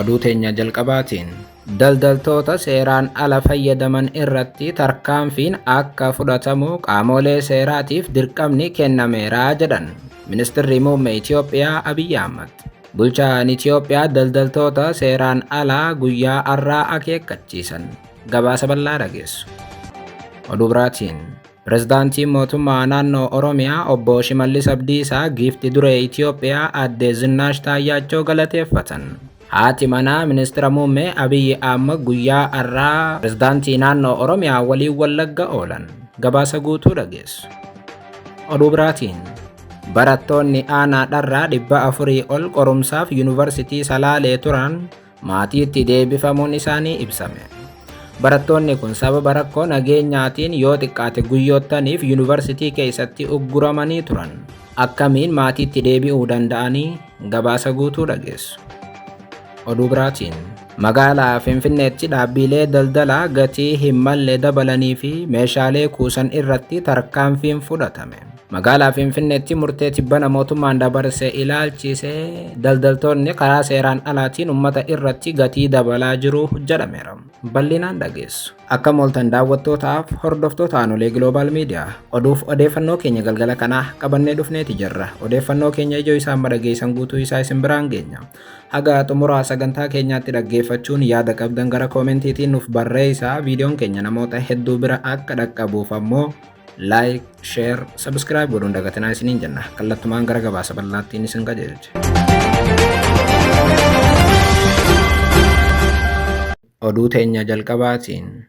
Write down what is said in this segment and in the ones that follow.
Oduu teenya jalqabaatiin daldaltoota seeraan ala fayyadaman irratti tarkaanfiin akka fudhatamu qaamolee seeraatiif dirqamni kennameera jedhan Ministeerri Muummee Itoophiyaa Abiyyi Ahmad. Bulchaan Itoophiyaa daldaltoota seeraan alaa guyyaa har'aa akeekkachiisan. Gabaasa bal'aa dhageessu. Oduu biraatiin Pireezidaantiin mootummaa naannoo Oromiyaa obbo Shimallis Abdiisaa giiftii duree Itoophiyaa aadde Zinnaash Taayyaachoo galateeffatan. Haati manaa Ministeera Muummee Abiyyi Ahmad guyyaa har'aa Pireezidaantii naannoo Oromiyaa waliin Wallagga oolan. Gabaasa guutuu dhageessu. Oduu biraatiin barattoonni aanaa dharraa 400 ol qorumsaaf yuunivarsiitii Salaalee turan maatiitti deebifamuun isaanii ibsame. Barattoonni kun sababa rakkoo nageenyaatiin yoo xiqqaate guyyoottaniif yuunivarsiitii keessatti ugguramanii turan. Akkamiin maatiitti deebi'uu danda'anii? Gabaasa guutuu dhageessu. Oduu biraatiin magaalaa Finfinneetti dhaabbilee daldalaa gatii hin malle dabalanii fi meeshaalee kuusan irratti tarkaanfiin fudhatame. Magaalaa Finfinneetti murtee tibbana mootummaan dabarse ilaalchisee daldaltoonni karaa seeraan alaatiin uummata irratti gatii dabalaa jiru jedhameera. Bal'inaan dhageessu. Akka mooltan daawwattootaaf hordoftoota aanolee Global Media oduuf odeeffannoo keenya galgala kanaa qabannee dhufneeti jirra. Odeeffannoo keenya ijoo isaan madhageessan guutuu isaa isin biraan geenya. Haga xumuraa sagantaa keenyaatti dhaggeeffachuun yaada qabdan gara koomentiitiin nuuf barreessaa. Viidiyoon keenya namoota hedduu bira akka dhaqqabuuf ammoo like, share, subscribe godhuun dagatinaa isiniin jenna. Kallattumaan gara gabaasa bal'aattiin isin qajeelcha. Oduu teenya jalqabaatiin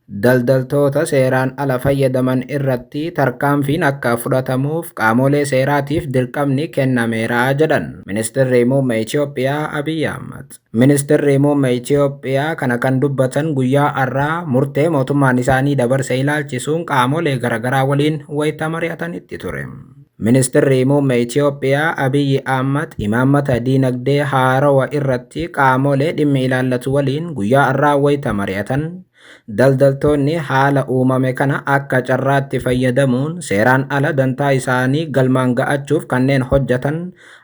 daldaltoota seeraan ala fayyadaman irratti tarkaanfiin akka fudhatamuuf qaamolee seeraatiif dirqamni kennameera jedhan Ministeerri Muummee Itoophiyaa Abiyyi Ahmad. Ministeerri Muummee Itoophiyaa kana kan dubbatan guyyaa har'aa murtee mootummaan isaanii dabarse ilaalchisuun qaamolee garaagaraa waliin wayita mari'atanitti ture. Ministeerri Muummee Itoophiyaa Abiyyi Ahmad imaammata diinagdee haarawaa irratti qaamolee dhimmi ilaallatu waliin guyyaa har'aa wayita mari'atan. Daldaltoonni haala uumame kana akka carraatti fayyadamuun seeraan ala dantaa isaanii galmaan ga'achuuf kanneen hojjetan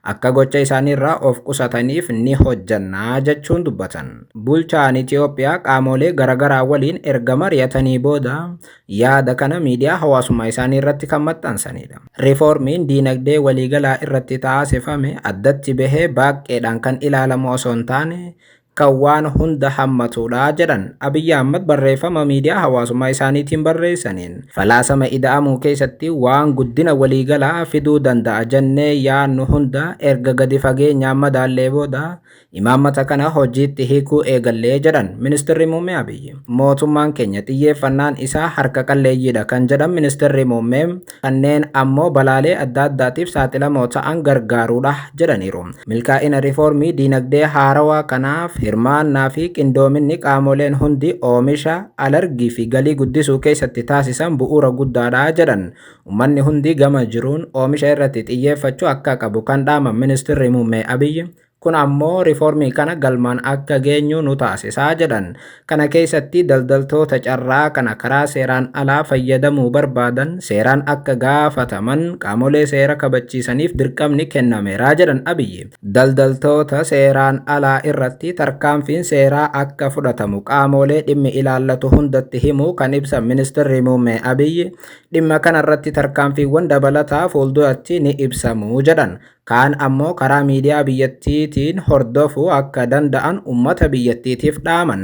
akka gocha isaaniirraa of qusataniif ni hojjannaa jechuun dubbatan. Bulchaan Itoophiyaa qaamolee garaagaraa waliin erga mari'atanii booda yaada kana miidiyaa hawaasummaa isaanii irratti kan maxxansanidha. Riiformiin diinagdee waliigalaa irratti taasifame addatti bahee baay'eedhaan kan ilaalamu osoo hin taane kan waan hunda hammatudha jedhan Abiyyi Ahmad barreeffama miidiyaa hawaasummaa isaaniitiin barreessaniin. Falaasama ida'amuu keessatti waan guddina waliigalaa fiduu danda'a jennee yaannu hunda erga gadi fageenyaan madaallee booda imaammata kana hojiitti hiikuu eegallee jedhan Ministeerri Muummee Abiyyi. Mootummaan keenya xiyyeeffannaan isaa harka qalleeyyiidha kan jedhan Ministeerri Muummee kanneen ammoo balaalee adda addaatiif saaxilamoo ta'an gargaaruudha jedhaniiru. Milkaa'ina riiformii diinagdee haarawaa kanaaf hirmaannaa fi qindoominni qaamoleen hundi oomisha alargii fi galii guddisuu keessatti taasisan bu'uura guddaadha jedhan. Uummanni hundi gama jiruun oomisha irratti xiyyeeffachuu akka qabu kan dhaaman Ministeerri Muummee Abiyyi. Kun ammoo riiformii kana galmaan akka geenyu nu taasisaa jedhan. Kana keessatti daldaltoota carraa kana karaa seeraan alaa fayyadamuu barbaadan seeraan akka gaafataman qaamolee seera kabachiisaniif dirqamni kennameera jedhan Abiyyi. Daldaltoota seeraan alaa irratti tarkaanfiin seeraa akka fudhatamu qaamolee dhimmi ilaallatu hundatti himuu kan ibsan Ministeerri Muummee Abiyyi dhimma kanarratti tarkaanfiiwwan dabalataa fuulduratti ni ibsamu jedhan. Kaan ammoo karaa miidiyaa biyyattiitiin hordofuu akka danda'an uummata biyyattiitiif dhaaman.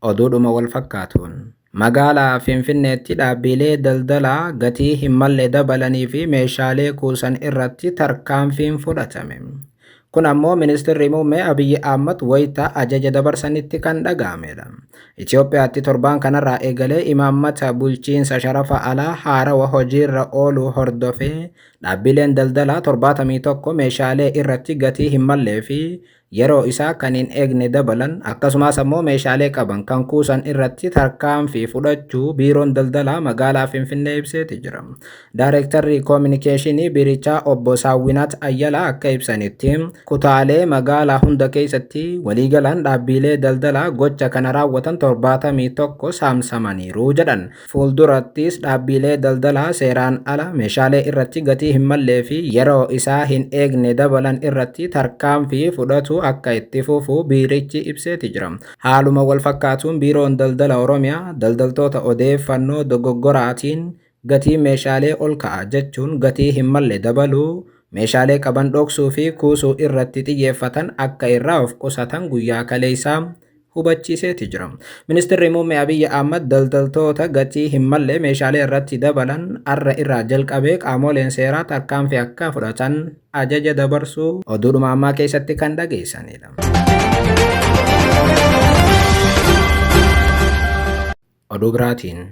Oduudhuma wal fakkaatuun magaalaa Finfinneetti dhaabbilee daldalaa gatii hin malle dabalanii fi meeshaalee kuusan irratti tarkaanfiin fudhatame. Kun ammoo Ministeerri Muummee Abiyyi Ahmad wayita ajaja dabarsanitti kan dhaga'amedha. Itoophiyaatti torbaan kanarraa eegalee imaammata bulchiinsa sharafa alaa haarawaa hojiirra ooluu hordofee dhaabbileen daldalaa 71 meeshaalee irratti gatii hin mallee fi yeroo isaa kan hin eegne dabalan akkasumas ammoo meeshaalee qaban kan kuusan irratti tarkaanfii fudhachuu biiroon daldalaa magaalaa Finfinnee ibseeti jira. Daayirektarri koominikeeshinii biirichaa obbo Saawwinaat Ayyalaa akka ibsanitti kutaalee magaalaa hunda keessatti waliigalaan dhaabbilee daldalaa gocha kana raawwatan 71 saamsamaniiru jedhan. Fuuldurattis dhaabbilee daldalaa seeraan ala meeshaalee irratti gatii hin mallee fi yeroo isaa hin eegne dabalan irratti tarkaanfii fudhatu akka itti fufu biirichi ibseeti jira. Haaluma wal fakkaatuun biiroon daldala Oromiyaa daldaltoota odeeffannoo dogoggoraatiin gatii meeshaalee ol ka'a jechuun gatii hin malle dabaluu, meeshaalee qaban dhoksuu fi kuusuu irratti xiyyeeffatan akka irraa of qusatan guyyaa kaleessaa hubachiiseeti jira. Ministeerri muummee Abiyyi Ahmad daldaltoota gatii hin malle meeshaalee irratti dabalan har'a irraa jalqabee qaamoleen seeraa tarkaanfii akka fudhatan ajaja dabarsuu oduudhuma ammaa keessatti kan dhageessanidha. Oduu biraatiin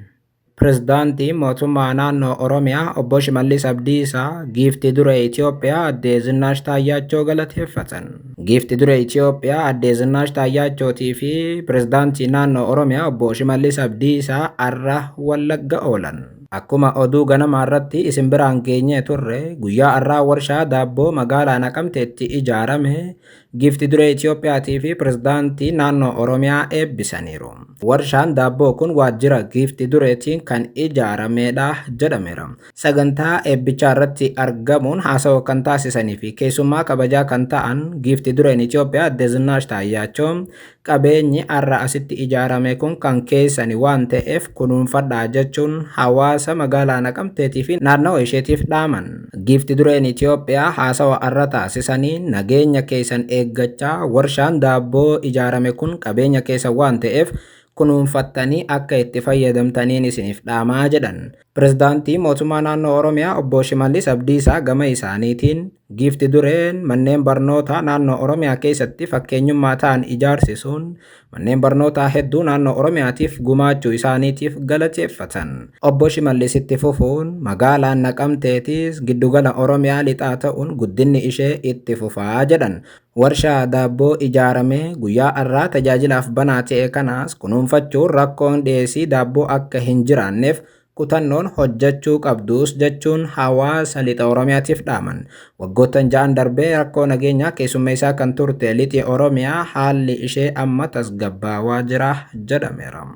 Pireezidaantii mootummaa naannoo Oromiyaa obbo Shimallis Abdiisaa giiftii duree Itoophiyaa aadde Zinaash Taayyaachoo galateeffatan. Giiftii duree Itoophiyaa aadde Zinaash Taayyachootii fi pireezidaantii naannoo Oromiyaa obbo Shimallis Abdiisaa har'a Wallagga oolan. Akkuma oduu ganamaa irratti isin biraan geenyee turre guyyaa har'aa warshaa daabboo magaalaa Naqamteetti ijaarame giiftii duree Itoophiyaatii fi pireezidaantii naannoo Oromiyaa eebbisaniiru. Warshaan daabboo kun waajjira giiftii dureetiin kan ijaaramedha jedhameera. Sagantaa eebbichaa irratti argamuun haasawaa kan taasisanii fi keessummaa kabajaa kan ta'an giiftii dureen Itoophiyaa aadde Zinaash Taayyaachoo qabeenyi har'a asitti ijaarame kun kan keessani waan ta'eef kunuunfadhaa jechuun hawaasa magaalaa Naqamteetii fi naannoo isheetiif dhaaman. Giiftii dureen Itoophiyaa haasawaa har'a taasisanii nageenya keessan eeggachaa warshaan daabboo ijaarame kun qabeenya keessan waan ta'eef kunuunfattanii akka itti fayyadamtaniin isiniif dhaamaa jedhan. Pireezidaantii mootummaa naannoo Oromiyaa obbo Shimallis Abdiisaa gama isaaniitiin giiftii dureen manneen barnootaa naannoo Oromiyaa keessatti fakkeenyummaa ta'an ijaarsisuun manneen barnootaa hedduu naannoo Oromiyaatiif gumaachuu isaaniitiif galateeffatan. Obbo Shimallis itti fufuun magaalaan Naqamteetis giddugala Oromiyaa lixaa ta'uun guddinni ishee itti fufaa jedhan. Warshaa daabboo ijaaramee guyyaa har'aa tajaajilaaf banaa ta'e kanaas kunuunfachuun rakkoon dhiyeessii daabboo akka hin jiraanneef kutannoon hojjechuu qabdus jechuun hawaasa lixa Oromiyaatiif dhaaman. Waggoottan 6 darbee rakkoo nageenyaa keessummeessaa kan turte lixi Oromiyaa haalli ishee amma tasgabbaawaa jira jedhameera.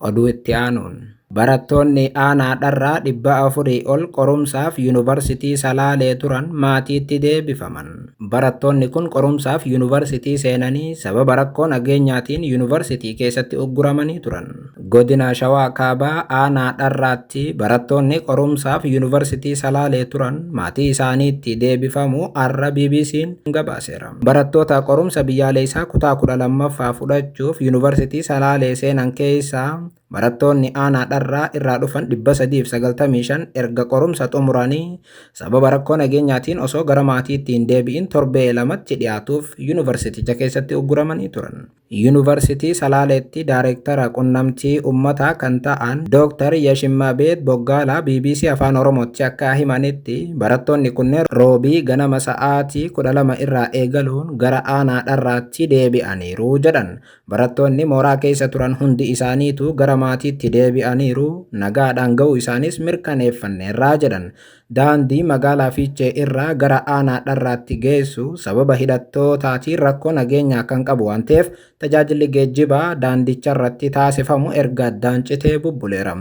Oduu itti aanuun barattoonni aanaadharraa 400 ol qorumsaaf yuunivarsiitii Salaalee turan maatiitti deebifaman. Barattoonni kun qorumsaaf yuunivarsiitii seenanii sababa rakkoo nageenyaatiin yuunivarsiitii keessatti ugguramanii turan. Godina Shawaa Kaabaa aanaadharraatti barattoonni qorumsaaf yuunivarsiitii Salaalee turan maatii isaaniitti deebifamuu har'a BBC'n gabaaseera. Barattoota qorumsa biyyaalessaa kutaa 12ffaa fudhachuuf yuunivarsiitii Salaalee seenan keessaa barattoonni aanaadharraa irraa dhufan 395 erga qorumsa xumuranii sababa rakkoo nageenyaatiin osoo gara maatiitti hin deebi'in torbee lamatti dhiyaatuuf yuunivarsiiticha keessatti ugguramanii turan. Yuunivarsiitii Salaaleetti daayireektara qunnamtii uummataa kan ta'an Dr. Yashimmabeet Boggaalaa BBC Afaan Oromootti akka himanitti barattoonni kunneen roobii ganama sa'aatii 12 irraa eegaluun gara aanaadharraatti deebi'aniiru jedhan. Barattoonni mooraa keessa turan hundi isaaniitu gara maatiitti deebi'aniiru nagaadhaan ga'uu isaanis mirkaneeffanneerraa jedhan. Daandii magaalaa Fiichee irraa gara aanaadharraatti geessu sababa hidhattootaatiin rakkoo nageenyaa kan qabu waan ta'eef tajaajilli geejjibaa daandicharratti taasifamu erga addaan citee bubbuleera.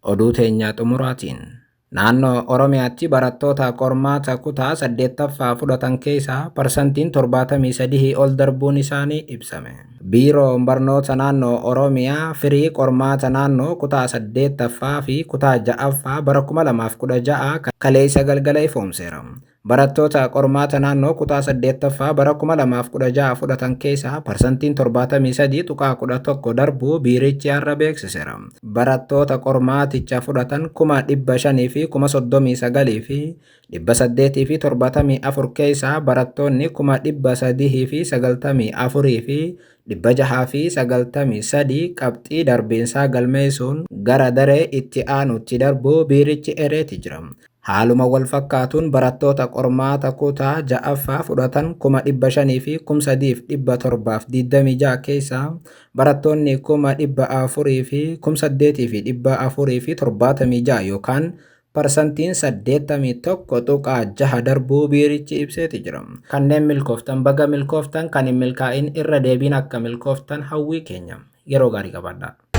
Oduu teenyaa xumuraatiin naannoo Oromiyaatti barattoota qormaata kutaa 8ffaa fudhatan keessaa parsantiin 73 ol darbuun isaanii ibsame. Biiroon barnoota naannoo Oromiyaa firii qormaata naannoo kutaa 8ffaa fi kutaa 6ffaa bara 2016 kaleessa galgala ifoomseera. Barattoota qormaata naannoo kutaa 8ffaa bara 2016 fudhatan keessaa parsantiin 73.11 darbuu biirichi har'a beeksiseera. Barattoota qormaaticha fudhatan 500,000 fi 39,000 fi 874 keessaa barattoonni 300,000 fi 94 fi 693 qabxii darbiinsaa galmeessuun gara daree itti aanutti darbuu biirichi eereeti jira. Haaluma wal fakkaatuun barattoota qormaata kutaa 6ffaa fudhatan 500,000 fi 3,726 keessaa barattoonni 400,000 fi 8,476 yookaan parsantiin 81.6 darbuu biirichi ibseeti jira. Kanneen milkooftan baga milkooftan, kan hin milkaa'in irra deebiin akka milkooftan hawwii keenya. Yeroo gaarii qabaadhaa.